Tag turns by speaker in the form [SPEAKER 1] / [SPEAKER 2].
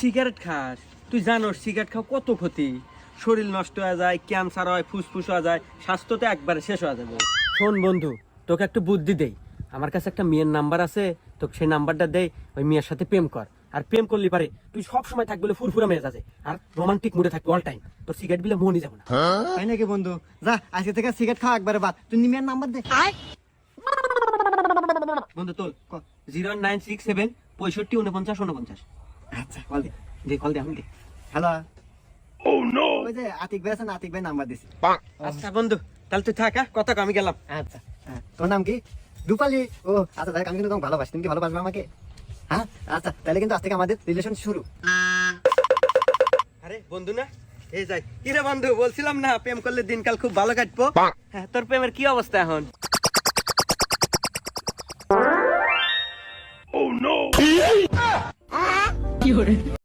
[SPEAKER 1] Cigarette খাস, তুই জানোস সিগারেট খাওয়া কত ক্ষতি। শরীর নষ্ট হয়ে যায়, ক্যান্সার হয়, ফুসফুস হয়ে যায়, স্বাস্থ্য তো একবারে শেষ হয়ে যাবে। শোন বন্ধু, তোকে একটু বুদ্ধি দেই। আমার কাছে একটা মেয়ের নাম্বার আছে, তোকে সেই নাম্বারটা দেই, ওই মেয়ের সাথে প্রেম কর। আর প্রেম করলি পারে তুই সব সময় থাকবি বলে ফুরফুরা মেয়ে আছে, আর রোমান্টিক মুডে থাকবি অল টাইম। তোর সিগারেট বিলে মনই যাবে না।
[SPEAKER 2] তাই নাকি বন্ধু? যা আজকে থেকে সিগারেট খাওয়া একবারে বাদ। তুই নিমিয়ার নাম্বার দে।
[SPEAKER 1] বন্ধু তোল 0967 65 49 49।
[SPEAKER 2] আচ্ছা কল দে।
[SPEAKER 1] যে কল দে, আমি দে।
[SPEAKER 2] হ্যালো। ওই যে আতিক ভাই আছে না, আতিক ভাই নাম্বার দিছি।
[SPEAKER 1] আচ্ছা বন্ধু, তাহলে তুই থাক, কথা কম, আমি গেলাম।
[SPEAKER 2] আচ্ছা হ্যাঁ, তোর নাম কি? রূপালী। ও আচ্ছা দেখ, আমি কিন্তু তোমাকে ভালোবাসি। তুমি কি ভালোবাসবে আমাকে? হ্যাঁ আচ্ছা, তাহলে কিন্তু আজ থেকে আমাদের রিলেশন শুরু।
[SPEAKER 1] আরে বন্ধু না, এই যাই। কি রে বন্ধু, বলছিলাম না প্রেম করলে দিনকাল খুব ভালো কাটবো। হ্যাঁ, তোর প্রেমের কি অবস্থা এখন?